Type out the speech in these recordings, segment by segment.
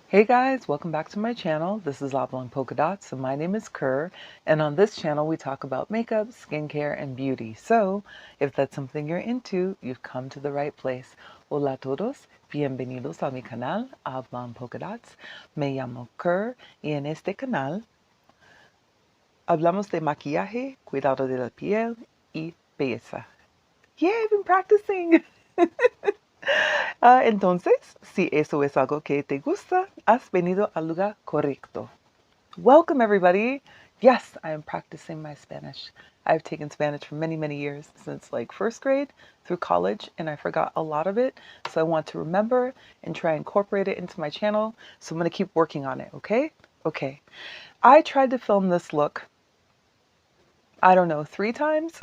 Hey guys, welcome back to my channel. This is Oblong Polka Dots and my name is Kerr, and on this channel we talk about makeup, skincare, and beauty. So if that's something you're into, you've come to the right place. Hola a todos, bienvenidos a mi canal Oblong Polka Dots. Me llamo Kerr y en este canal hablamos de maquillaje, cuidado de la piel y belleza. Yeah, I've been practicing. Entonces, si eso es algo que te gusta, has venido al lugar correcto. Welcome, everybody. Yes, I am practicing my Spanish. I've taken Spanish for many, many years, since like first grade through college, and I forgot a lot of it. So I want to remember and try and incorporate it into my channel. So I'm going to keep working on it, okay? Okay. I tried to film this look, I don't know, 3 times,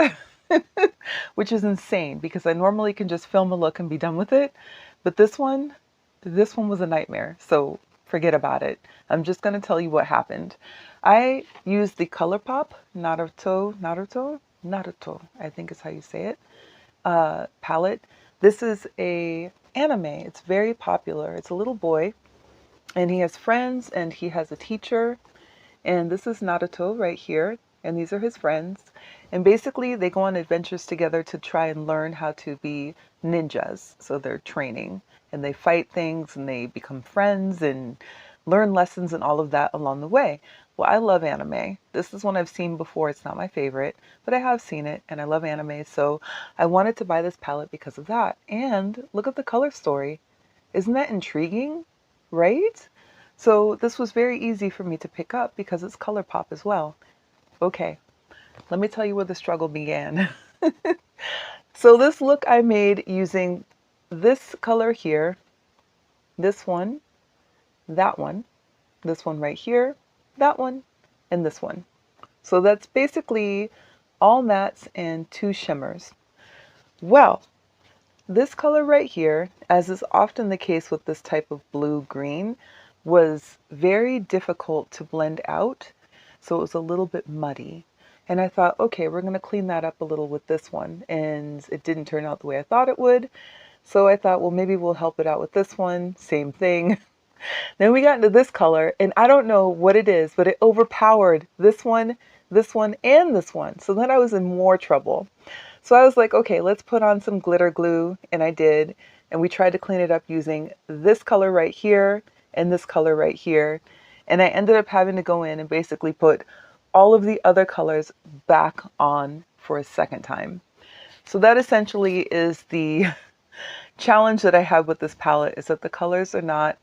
which is insane because I normally can just film a look and be done with it. But this one was a nightmare. So forget about it. I'm just going to tell you what happened. I used the ColourPop Naruto, I think is how you say it, palette. This is a anime. It's very popular. It's a little boy and he has friends and he has a teacher. And this is Naruto right here. And these are his friends. And basically they go on adventures together to try and learn how to be ninjas. So they're training and they fight things and they become friends and learn lessons and all of that along the way. Well, I love anime. This is one I've seen before. It's not my favorite, but I have seen it and I love anime. So I wanted to buy this palette because of that. And look at the color story. Isn't that intriguing? Right? So this was very easy for me to pick up because it's ColourPop as well. Okay, let me tell you where the struggle began. So this look I made using this color here, this one, that one, this one right here, that one, and this one. So that's basically all mattes and 2 shimmers. Well, this color right here, as is often the case with this type of blue-green, was very difficult to blend out. So it was a little bit muddy. And I thought, okay, we're going to clean that up a little with this one. And it didn't turn out the way I thought it would. So I thought, well, maybe we'll help it out with this one. Same thing. Then we got into this color, and I don't know what it is, but it overpowered this one, and this one. So then I was in more trouble. So I was like, okay, let's put on some glitter glue, and I did. And we tried to clean it up using this color right here and this color right here. And I ended up having to go in and basically put all of the other colors back on for a second time. So that essentially is the challenge that I have with this palette, is that the colors are not,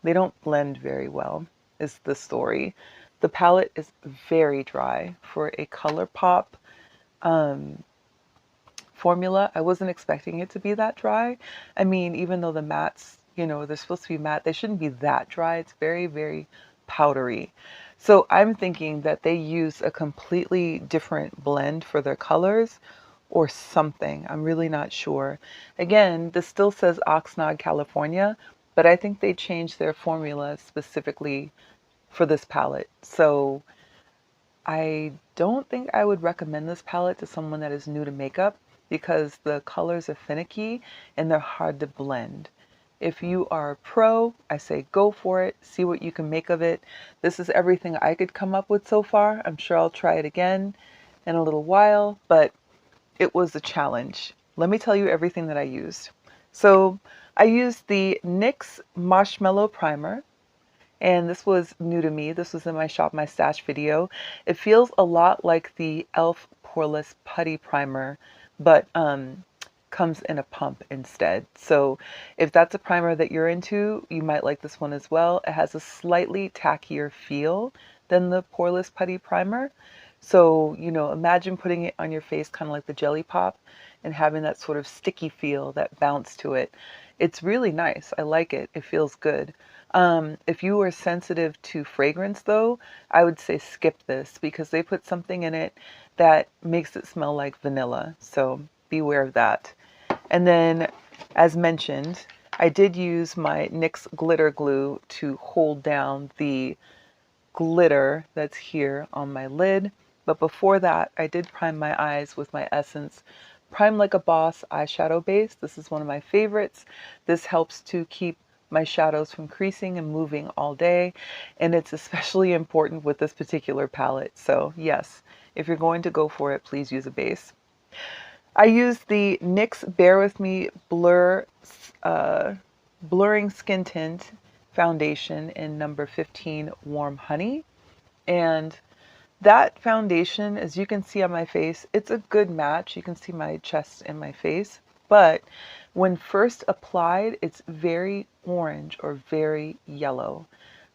they don't blend very well, is the story. The palette is very dry for a ColourPop formula. I wasn't expecting it to be that dry. I mean, even though the mattes, you know, they're supposed to be matte, they shouldn't be that dry. It's very, very powdery. So I'm thinking that they use a completely different blend for their colors or something. I'm really not sure. Again, this still says Oxnard, California, but I think they changed their formula specifically for this palette. So I don't think I would recommend this palette to someone that is new to makeup because the colors are finicky and they're hard to blend. If you are a pro, I say go for it, see what you can make of it. This is everything I could come up with so far. I'm sure I'll try it again in a little while, but it was a challenge. Let me tell you everything that I used. So I used the NYX Marshmallow Primer, and this was new to me. This was in my Shop My Stash video. It feels a lot like the e.l.f. Poreless Putty Primer, but comes in a pump instead. So if that's a primer that you're into, you might like this one as well. It has a slightly tackier feel than the Poreless Putty Primer. So, you know, imagine putting it on your face kind of like the Jelly Pop and having that sort of sticky feel, that bounce to it. It's really nice. I like it. It feels good. If you are sensitive to fragrance though, I would say skip this because they put something in it that makes it smell like vanilla. So beware of that. And then, as mentioned, I did use my NYX glitter glue to hold down the glitter that's here on my lid. But before that, I did prime my eyes with my Essence Prime Like a Boss eyeshadow base. This is one of my favorites. This helps to keep my shadows from creasing and moving all day, and it's especially important with this particular palette. So yes, if you're going to go for it, please use a base. I use the NYX Bear With Me Blurring Skin Tint foundation in number 15 Warm Honey, and that foundation, as you can see on my face, it's a good match. You can see my chest and my face, but when first applied, it's very orange or very yellow.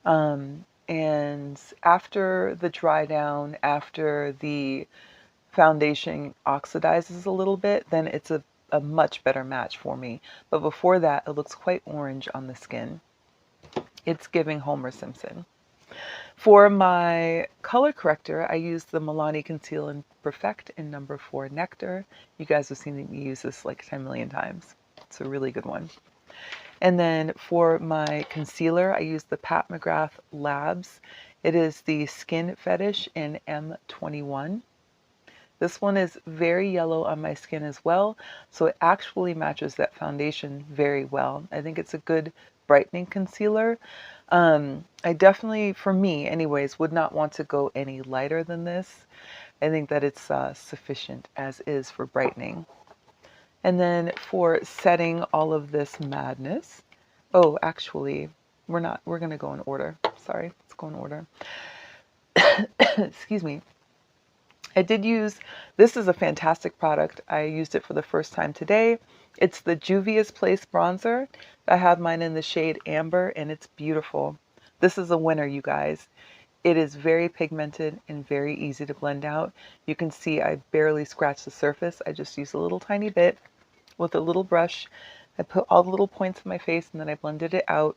And after the dry down, after the foundation oxidizes a little bit, then it's a much better match for me. But before that, it looks quite orange on the skin. It's giving Homer Simpson. For my color corrector, I use the Milani Conceal and Perfect in number 4 Nectar. You guys have seen me use this like 10 million times. It's a really good one. And then for my concealer, I use the Pat McGrath Labs. It is the Skin Fetish in M21. This one is very yellow on my skin as well, so it actually matches that foundation very well. I think it's a good brightening concealer. I definitely, for me anyways, would not want to go any lighter than this. I think that it's sufficient as is for brightening. And then for setting all of this madness, oh, actually, we're going to go in order. Sorry, let's go in order. Excuse me. I did use, this is a fantastic product. I used it for the first time today. It's the Juvia's Place bronzer. I have mine in the shade Amber, and it's beautiful. This is a winner, you guys. It is very pigmented and very easy to blend out. You can see I barely scratched the surface. I just used a little tiny bit with a little brush. I put all the little points in my face and then I blended it out.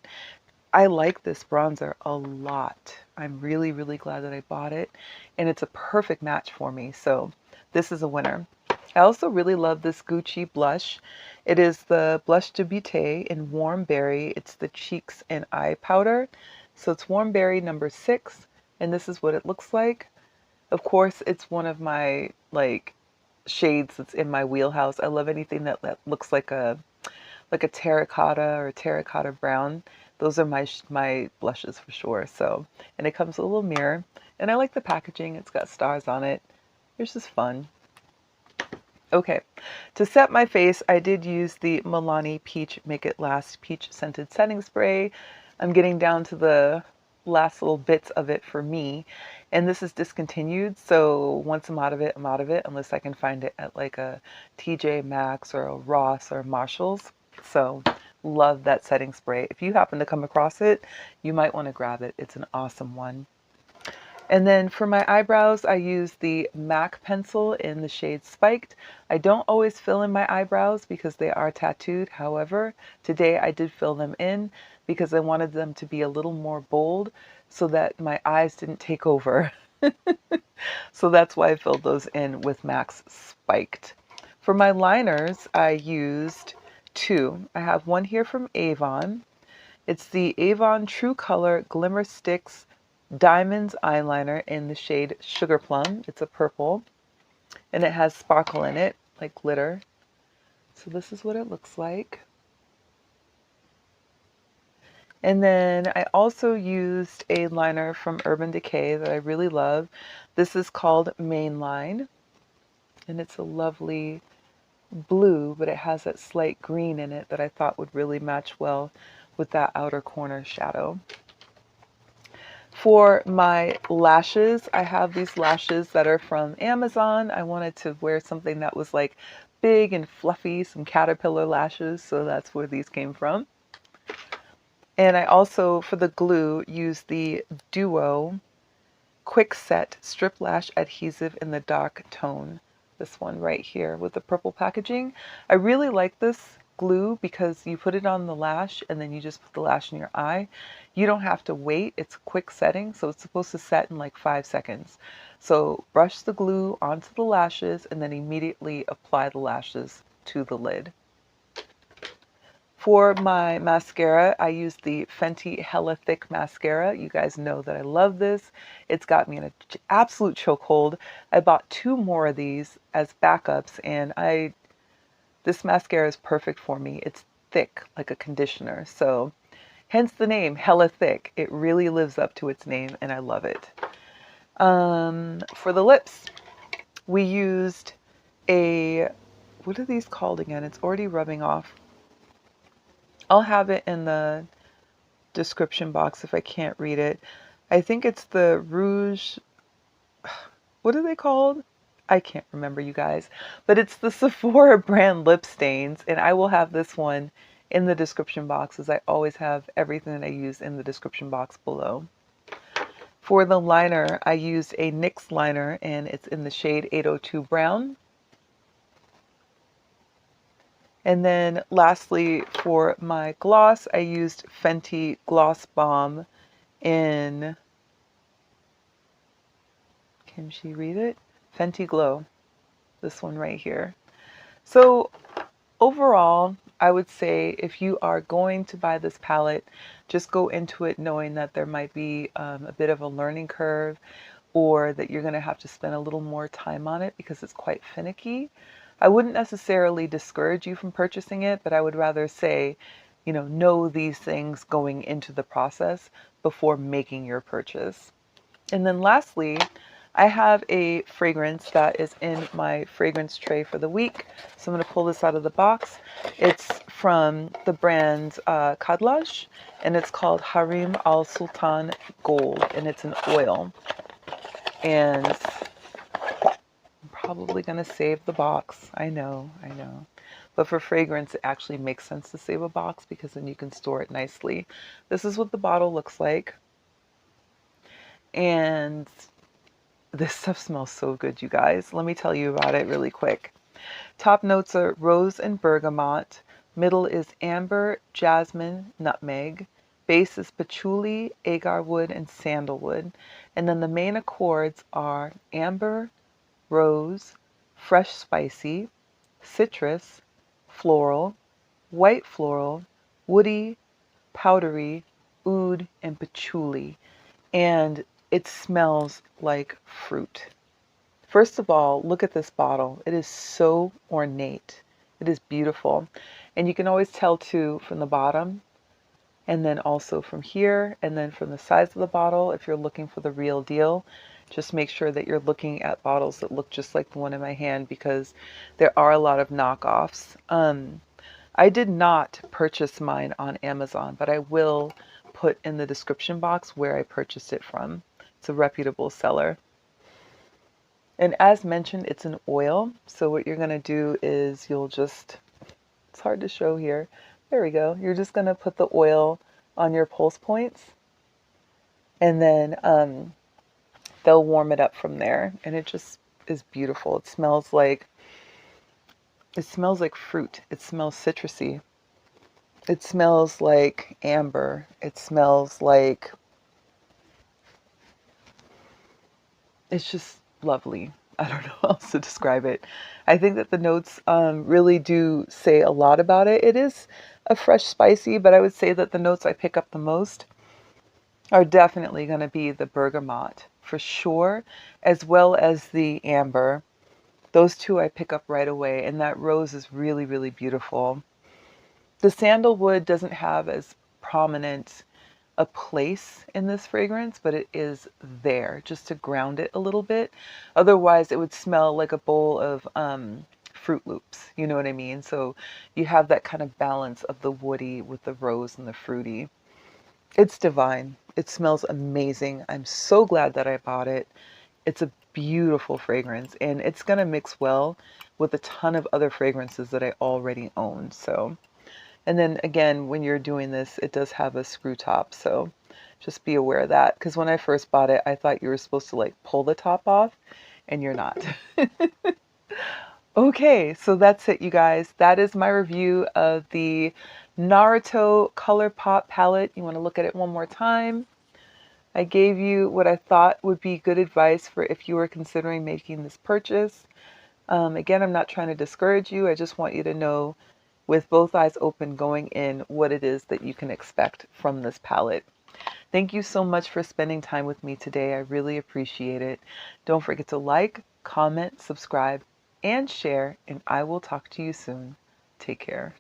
I like this bronzer a lot. I'm really, really glad that I bought it, and it's a perfect match for me. So this is a winner. I also really love this Gucci blush. It is the Blush de Beaute in Warm Berry. It's the cheeks and eye powder. So it's Warm Berry number 6, and this is what it looks like. Of course, it's one of my like shades that's in my wheelhouse. I love anything that looks like a terracotta or terracotta brown. Those are my blushes for sure. So, and it comes with a little mirror, and I like the packaging. It's got stars on it. It's just fun. Okay, to set my face, I did use the Milani Peach Make It Last Peach Scented Setting Spray. I'm getting down to the last little bits of it for me, and this is discontinued, so once I'm out of it, I'm out of it, unless I can find it at like a TJ Maxx or a Ross or Marshall's. So love that setting spray. If you happen to come across it, you might want to grab it. It's an awesome one. And then for my eyebrows, I use the MAC pencil in the shade Spiked. I don't always fill in my eyebrows because they are tattooed. However, today I did fill them in because I wanted them to be a little more bold so that my eyes didn't take over. So that's why I filled those in with MAC's Spiked. For my liners, I used 2. I have one here from Avon. It's the Avon True Color Glimmer Sticks Diamonds eyeliner in the shade Sugar Plum. It's a purple, and it has sparkle in it, like glitter. So this is what it looks like. And then I also used a liner from Urban Decay that I really love. This is called Mainline, and it's a lovely blue, but it has that slight green in it that I thought would really match well with that outer corner shadow. For my lashes, I have these lashes that are from Amazon. I wanted to wear something that was like big and fluffy, some caterpillar lashes, so that's where these came from. And I also, for the glue, used the Duo Quick Set Strip Lash Adhesive in the dark tone. This one right here with the purple packaging. I really like this glue because you put it on the lash and then you just put the lash in your eye. You don't have to wait. It's a quick setting, so it's supposed to set in like 5 seconds. So brush the glue onto the lashes and then immediately apply the lashes to the lid. For my mascara, I used the Fenty Hella Thick Mascara. You guys know that I love this. It's got me in an absolute chokehold. I bought 2 more of these as backups, and this mascara is perfect for me. It's thick, like a conditioner. So Hence the name, Hella Thick. It really lives up to its name, and I love it. For the lips, we used a, what are these called again? It's already rubbing off. I'll have it in the description box if I can't read it. I think it's the Rouge, what are they called? I can't remember, you guys. But it's the Sephora brand lip stains, and I will have this one in the description box, as I always have everything that I use in the description box below. For the liner, I used a NYX liner, and it's in the shade 802 Brown. And then lastly, for my gloss, I used Fenty Gloss Bomb in, can she read it? Fenty Glow, this one right here. So overall, I would say if you are going to buy this palette, just go into it knowing that there might be a bit of a learning curve, or that you're going to have to spend a little more time on it because it's quite finicky. I wouldn't necessarily discourage you from purchasing it, but I would rather say, know these things going into the process before making your purchase. And then lastly, I have a fragrance that is in my fragrance tray for the week. So I'm going to pull this out of the box. It's from the brand Kadlash, and it's called Harim Al Sultan Gold, and it's an oil. And I'm probably going to save the box. I know. But for fragrance, it actually makes sense to save a box because then you can store it nicely. This is what the bottle looks like. And this stuff smells so good, you guys. Let me tell you about it really quick. Top notes are rose and bergamot. Middle is amber, jasmine, nutmeg. Base is patchouli, agar wood, and sandalwood. And then the main accords are amber, rose, fresh spicy, citrus, floral, white floral, woody, powdery, oud, and patchouli. And it smells like fruit. First of all, look at this bottle. It is so ornate. It is beautiful. And you can always tell too from the bottom, and then also from here, and then from the size of the bottle, if you're looking for the real deal. Just make sure that you're looking at bottles that look just like the one in my hand, because there are a lot of knockoffs. I did not purchase mine on Amazon, but I will put in the description box where I purchased it from. It's a reputable seller. And as mentioned, it's an oil. So what you're going to do is you'll just, it's hard to show here. There we go. You're just going to put the oil on your pulse points, and then they'll warm it up from there. And it just is beautiful. It smells like fruit. It smells citrusy. It smells like amber. It smells like, it's just lovely. I don't know how else to describe it. I think that the notes really do say a lot about it. It is a fresh spicy, but I would say that the notes I pick up the most are definitely going to be the bergamot for sure, as well as the amber. Those two I pick up right away, and that rose is really, really beautiful. The sandalwood doesn't have as prominent a place in this fragrance, but it is there just to ground it a little bit. Otherwise, it would smell like a bowl of Fruit Loops. You know what I mean? So you have that kind of balance of the woody with the rose and the fruity. It's divine. It smells amazing. I'm so glad that I bought it. It's a beautiful fragrance, and it's going to mix well with a ton of other fragrances that I already own. So, and then again, when you're doing this, it does have a screw top. So just be aware of that, because when I first bought it, I thought you were supposed to like pull the top off, and you're not. Okay, so that's it, you guys. That is my review of the Naruto ColourPop palette. You want to look at it one more time? I gave you what I thought would be good advice for if you were considering making this purchase. Again, I'm not trying to discourage you. I just want you to know, with both eyes open going in, what it is that you can expect from this palette. Thank you so much for spending time with me today. I really appreciate it. Don't forget to like, comment, subscribe, and share, and I will talk to you soon. Take care.